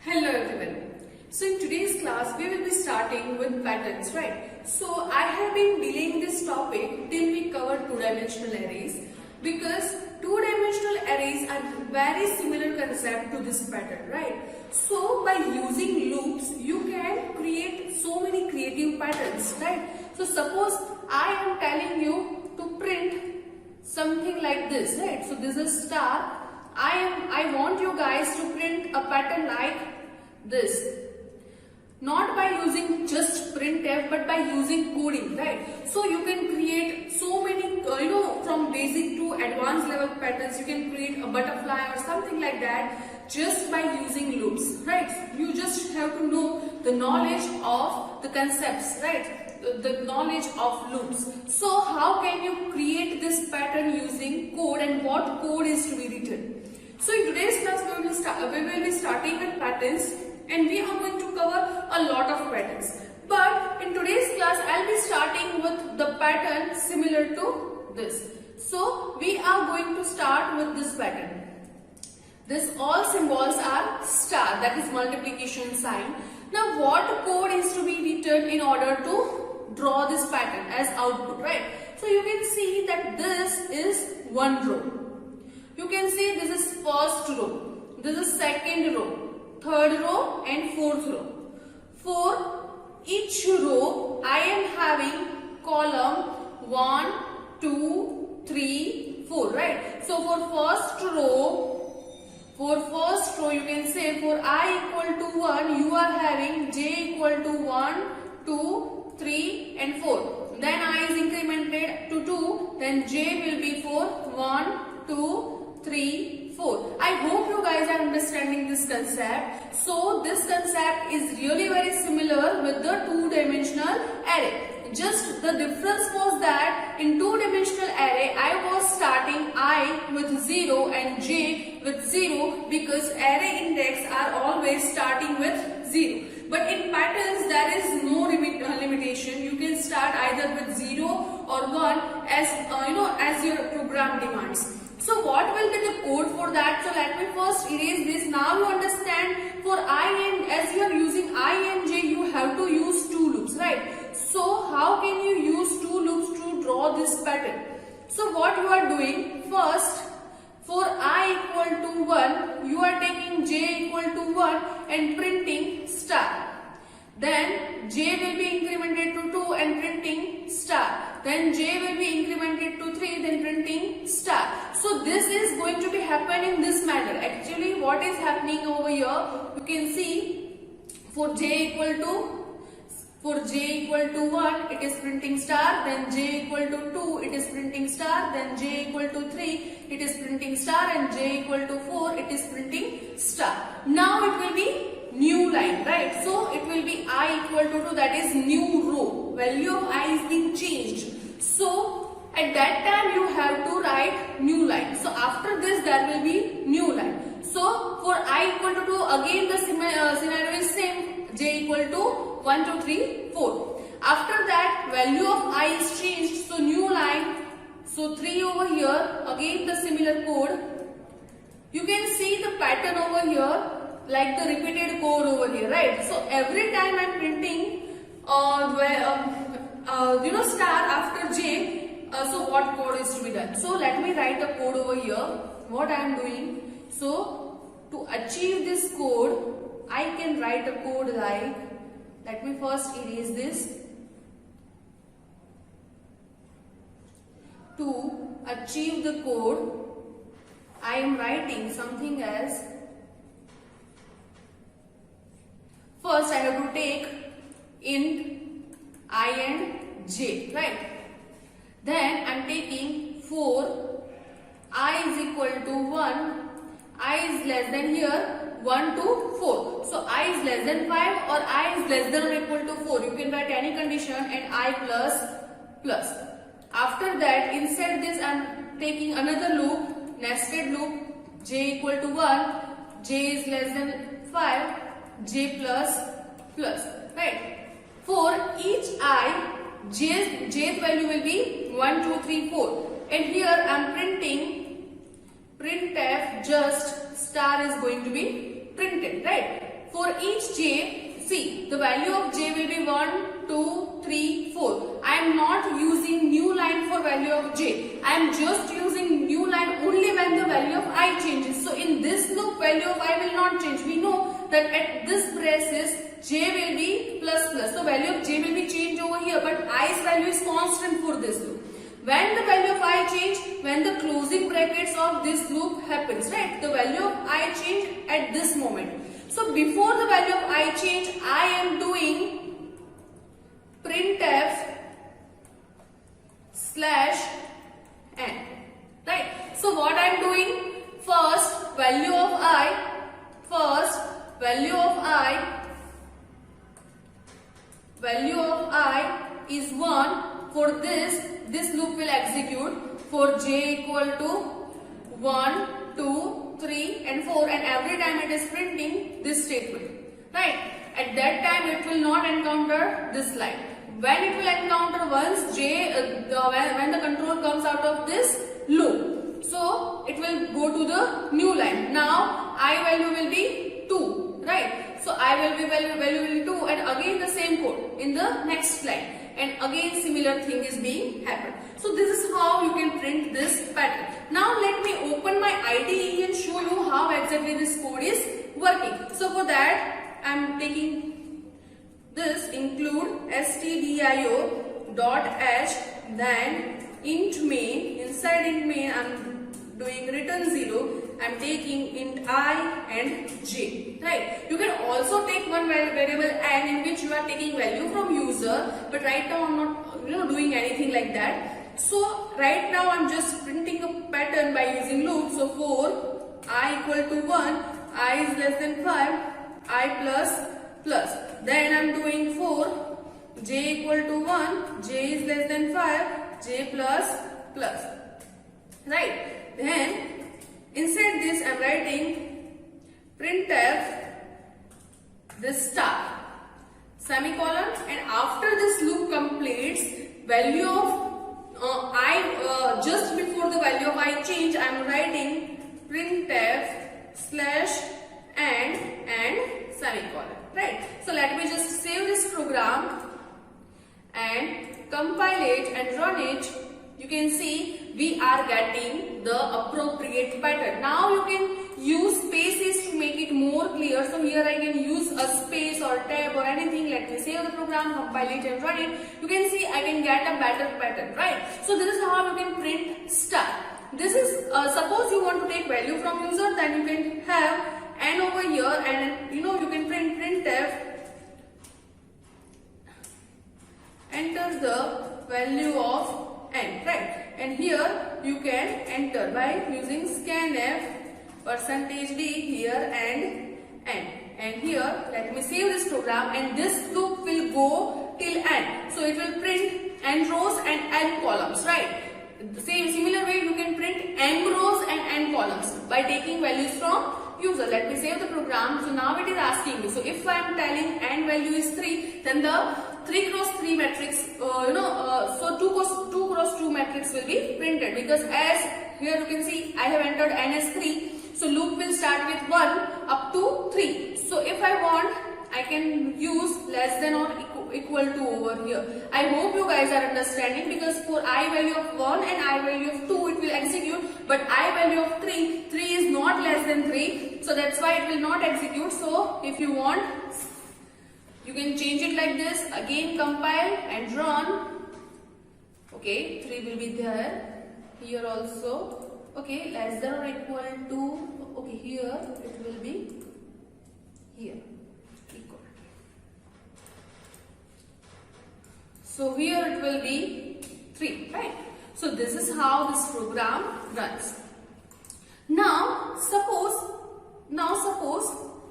Hello everyone. So in today's class we will be starting with patterns, right? So I have been delaying this topic till we cover two-dimensional arrays because two-dimensional arrays are very similar concept to this pattern, right? So by using loops you can create so many creative patterns, right? So suppose I am telling you to print something like this, right? So this is star. I want you guys to print a pattern like this, not by using just printf but by using coding, right? So you can create so many from basic to advanced level patterns. You can create a butterfly or something like that just by using loops, right? You just have to know the knowledge of the concepts, right? The knowledge of loops. So how can you create this pattern using code, and what code is to be written? So in today's class we will be starting with patterns, and we are going to cover a lot of patterns. But in today's class I'll be starting with the pattern similar to this. So we are going to start with this pattern. This all symbols are star, that is multiplication sign. Now what code is to be written in order to draw this pattern as output, right? So you can see that this is one row. You can see this is first row, this is second row, third row and fourth row. For each row I am having column 1, 2, 3, 4, right? So for first row you can say for I equal to 1 you are having j equal to 1, 2, 3 and 4. Then I is incremented to 2, then j will be 4, 1, 2, 3, 4. I hope you guys are understanding this concept. So this concept is really very similar with the two-dimensional array. Just the difference was that in two-dimensional array I was starting I with 0 and j with 0 because array index are always starting with 0. But in patterns there is no limitation. You can start either with 0 or 1 as your program demands. So what will be the code for that? So let me first erase this. Now you understand for I and as you are using I and j you have to use two loops, right? So how can you use two loops to draw this pattern? So what you are doing first, for I equal to 1 you are taking j equal to 1 and printing star. Then j will be incremented to 2 and printing star. Then j will be incremented to 3, then printing star. So this is going to be happening in this manner. Actually what is happening over here, you can see for j equal to 1 it is printing star, then j equal to 2 it is printing star, then j equal to 3 it is printing star, and j equal to 4 it is printing star. Now it will be new line, right? So it will be I equal to 2, that is new row. Value of I is being changed. So at that time you have to write new line. So after this there will be new line. So for I equal to 2 again the scenario is same. J equal to 1, 2, 3, 4. After that value of I is changed. So new line. So 3 over here. Again the similar code. You can see the pattern over here, like the repeated code over here, right? So every time I'm printing 0 star after j, so what code is to be done? So let me write a code over here. What I am doing? So to achieve this code, I can write a code like, let me first erase this. To achieve the code, I am writing something as, first I have to take int I and j, right? Then I am taking for I is equal to 1, I is less than here 1 to 4. So I is less than 5 or I is less than or equal to 4. You can write any condition and I plus. After that, inside this I am taking another loop, nested loop, j equal to 1, j is less than 5, j plus, right? For each I, j's value will be 1, 2, 3, 4. And here I am printing printf, just star is going to be printed, right? For each j, see the value of j will be 1, 2, 3, 4. I am not using new line for value of j. I am just using new line only when the value of I changes. So in this loop, value of I will not change. We know that at this braces, j will be plus. So value of j will be changed over here, but i's value is constant for this loop. When the value of I change, when the closing brackets of this loop happens, right? The value of I change at this moment. So before the value of I change, I am doing printf /n, right? So what I am doing, first value of I is 1. For this loop will execute for j equal to 1, 2, 3 and 4, and every time it is printing this statement, right? At that time it will not encounter this line. When it will encounter once when the control comes out of this loop, so it will go to the new line. Now I value will be 2, right? So I value will be 2, and again the same code in the next line. And again similar thing is being happened. So this is how you can print this pattern. Now let me open my IDE and show you how exactly this code is working. So for that I am taking this include stdio.h, then int main. Inside int main I am doing return 0. I am taking int I and j, right? You can also take one variable n in which you are taking value from user, but right now I am not doing anything like that. So right now I am just printing a pattern by using loop. So for I equal to 1, I is less than 5, I plus. Then I am doing for j equal to 1, j is less than 5, j plus, right? Then inside this I am writing printf this star semicolon, and after this loop completes, value of I just before the value of I change, I am writing printf /and semicolon, right? So let me just save this program and compile it and run it. You can see we are getting the appropriate pattern. Now you can use spaces to make it more clear. So here I can use a space or tab or anything. Let me save the program, compile it and run it. You can see I can get a better pattern, right? So this is how you can print star. This is suppose you want to take value from user, then you can have n over here, and you can print printf enter the value of n, right? And here you can enter by using scanf %d here and n. And here let me save this program, and this loop will go till n. So it will print n rows and n columns, right? The similar way you can print n rows and n columns by taking values from user. Let me save the program. So now it is asking me. So if I am telling n value is 3, then the 3 cross 3 matrix, so 2 cross 2 matrix will be printed, because as here you can see I have entered n as 3. So loop will start with 1 up to 3. So if I want, I can use less than or equal to over here. I hope you guys are understanding, because for I value of 1 and I value of 2 it will execute, but I value of 3 is not less than 3, so that's why it will not execute. So if you want, you can change it like this, again compile and run. Okay, 3 will be there, here also. Okay, less than or equal to, okay, here it will be here, equal. So here it will be 3, right? So this is how this program runs. Now suppose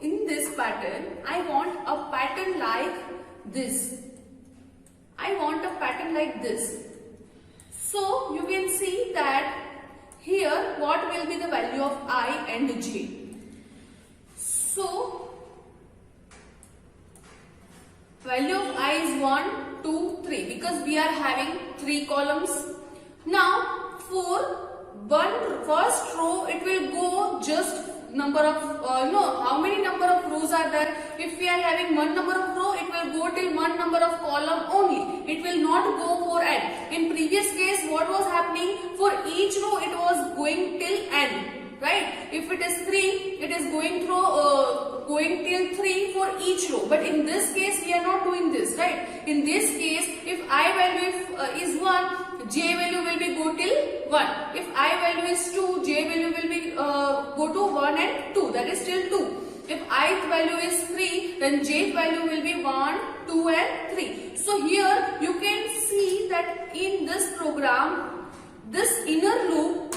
in this pattern, I want a pattern like this. I want a pattern like this. So you can see that here what will be the value of I and j. So value of I is 1, 2, 3, because we are having 3 columns. Now for first row it will go just number of how many number of rows are there. If we are having 1 number of row, it will go till 1 number of column only. It will not go for n. In previous case, what was happening, for each row it was going till n, right? If it is 3, it is going till 3 for each row. But in this case we are not doing this, right? In this case, if I value is 1, j value will be go till 1. If I value is 2, j value will be go to 1 and 2, that is till 2. If ith value is 3, then jth value will be 1, 2 and 3. So here you can see that in this program, this inner loop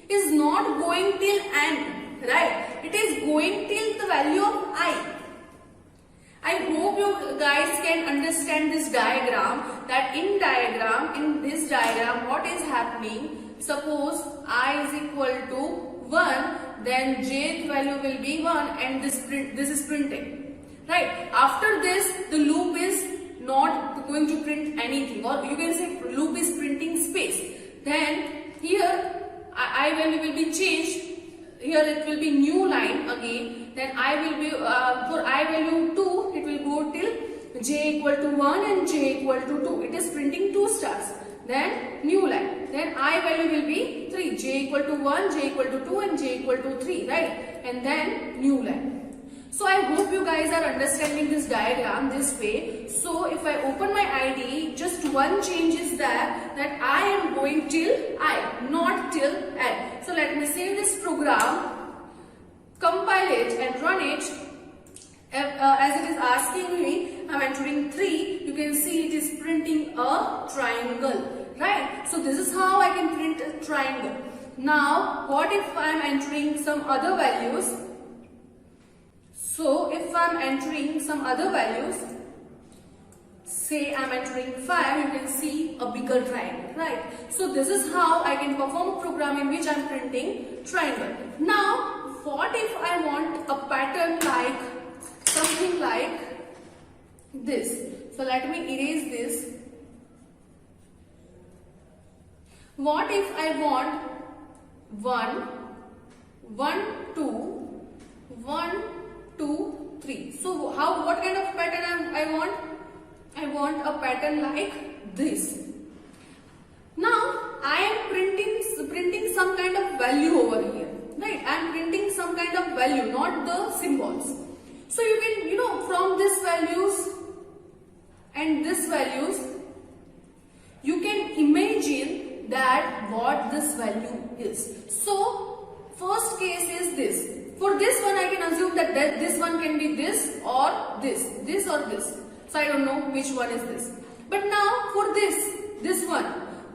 is not going till n, right? It is going till the value of I. I hope you guys can understand this diagram, that in this diagram what is happening, suppose I is equal to 1, then jth value will be 1 and this is printing, right? After this the loop is not going to print anything, or you can say loop is printing space. Then here I value will be changed, here it will be new line again, then I will be for I value 2 it will go till j equal to 1 and j equal to 2, it is printing 2 stars. Then new line, then I value will be 3, j equal to 1, j equal to 2 and j equal to 3, right? And then new line. So I hope you guys are understanding this diagram this way. So if I open my IDE, just one change is there, that I am going till I, not till n. So let me save this program, compile it and run it. As it is asking me, I am entering 3, you can see it is printing a triangle, right? So this is how I can print a triangle. Now what if I am entering some other values? So if I am entering some other values, say I am entering 5, you can see a bigger triangle, right? So this is how I can perform a program in which I am printing triangle. Now what if I want a pattern like something like this? So let me erase this. What if I want 1, 1, 2, 1, 2, 3. So what kind of pattern I want? I want a pattern like this. Now I am printing some kind of value over here, right? I am printing some kind of value, not the symbols. So you can, from this values and this values, you can imagine that what this value is. So first case is this. For this one I can assume that this one can be this or this or this. So I don't know which one is this. But now for this one,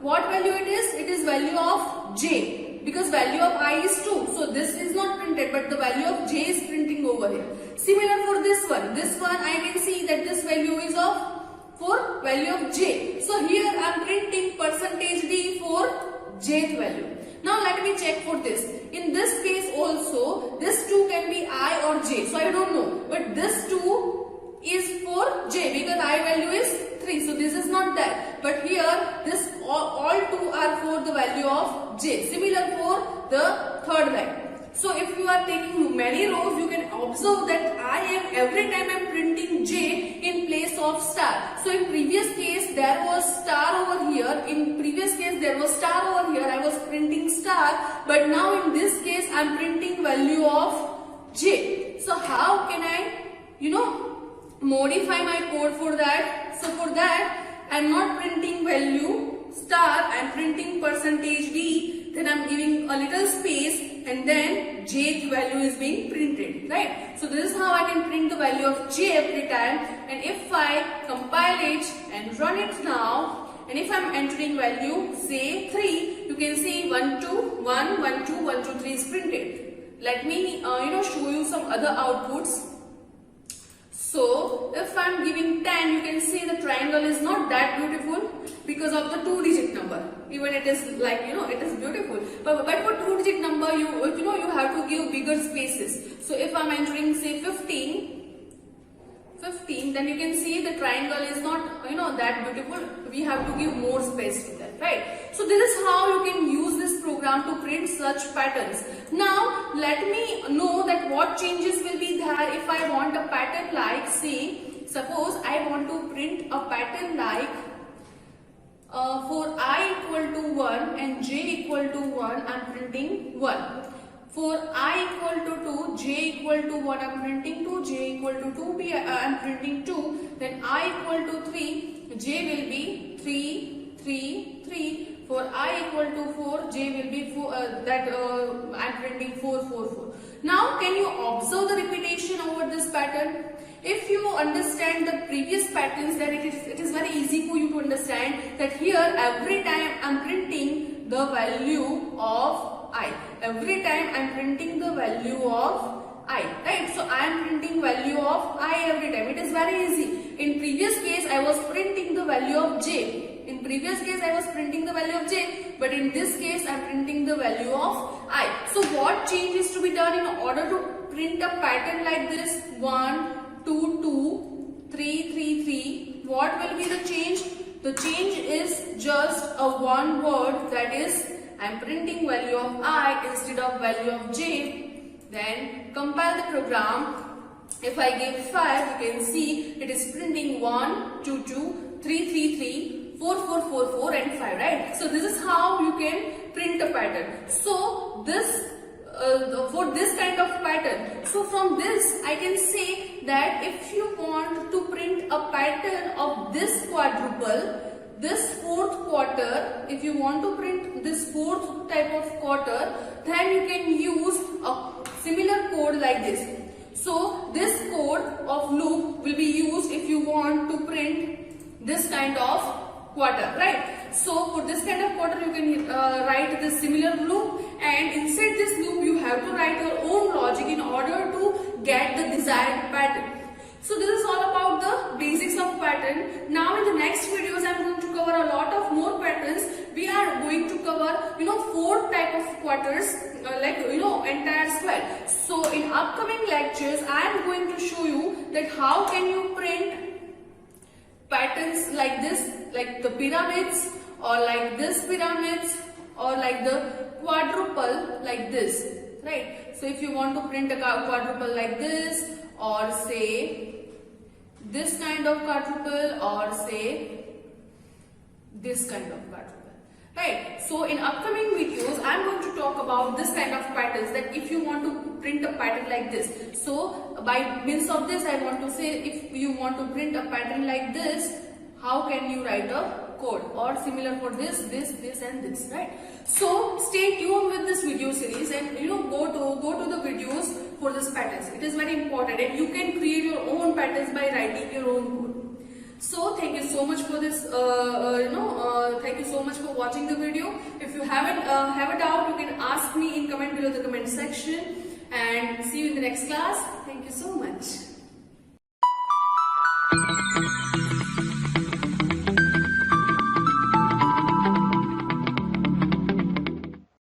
what value it is? It is value of j, because value of I is 2. So this is not printed, but the value of j is printing over here. Similar for this one I can see that this value is for value of j. So here I am printing %d for jth value. Now let me check for this. In this case also, this 2 can be I or j. So I don't know. But this 2 is for j, because I value is 3. So this is not that. But here this all 2 are for the value of j. Similar for the third line. So if you are taking many rows, you can observe that I am every time I am printing J in place of star. So in previous case there was star over here, in previous case there was star over here, I was printing star, but now in this case I am printing value of J. So how can I, modify my code for that? So for that I am not printing value star, I am printing percentage %d, then I am giving a little space and then jth value is being printed, right? So this is how I can print the value of j every time, and if I compile it and run it now, and if I am entering value say 3, you can see 1 2 1 1 2 1 2 3 is printed. Let me show you some other outputs. So if I am giving 10, you can see the triangle is not that beautiful because of the 2-digit number. Even it is like, it is beautiful. But for 2-digit number, you have to give bigger spaces. So if I am entering say 15, then you can see the triangle is not, that beautiful. We have to give more space to that, right? So this is how you can use this program to print such patterns. Now let me know that what changes will be there if I want a pattern like, say, suppose I want to print a pattern like for I equal to 1 and j equal to 1, I am printing 1. For I equal to 2, j equal to 1, I am printing 2, j equal to 2, I am printing 2. Then I equal to 3, j will be 3, 3, 3. For I equal to 4, j will be 4, I am printing 4, 4, 4. Now can you observe the repetition over this pattern? If you understand the previous patterns, then it is very easy for you to understand that here every time I am printing the value of I. Every time I am printing the value of I, right? So I am printing value of I every time. It is very easy. In previous case I was printing the value of j. In previous case I was printing the value of j, but in this case I am printing the value of I. So what change is to be done in order to print a pattern like this? 1, 2, 2, 3, 3, 3. What will be the change? The change is just a one word, that is I am printing value of I instead of value of j. Then compile the program. If I give 5, you can see it is printing 1, 2, 2, 3, 3, 3, 4, 4, 4, 4 and 5, right? So this is how you can print a pattern. So this for this kind of pattern. So from this I can say that if you want to print a pattern of this quadruple, this fourth quarter, if you want to print this fourth type of quarter, then you can use a similar code like this. So this code of loop will be used if you want to print this kind of quarter, right? So for this kind of quarter you can write this similar loop, and inside this loop you have to write your own logic in order to get the desired pattern. So this is all about the basics of pattern. Now in the next videos I am going to cover a lot of more patterns. We are going to cover 4 type of quarters, entire square. So in upcoming lectures I am going to show you that how can you print patterns like this, like the pyramids, or like this pyramids, or like the quadruple like this, right? So if you want to print a quadruple like this, or say this kind of quadruple, or say this kind of quadruple, right? So in upcoming videos I am going to talk about this kind of patterns, that if you want to print a pattern like this. So by means of this I want to say, if you want to print a pattern like this, how can you write a code, or similar for this, this, this and this, right? So stay tuned with this video series, and go to the videos for this patterns. It is very important, and you can create your own patterns by writing your own code. So thank you so much for this, thank you so much for watching the video. If you have a doubt, you can ask me in comment below the comment section, and see you in the next class. Thank you so much.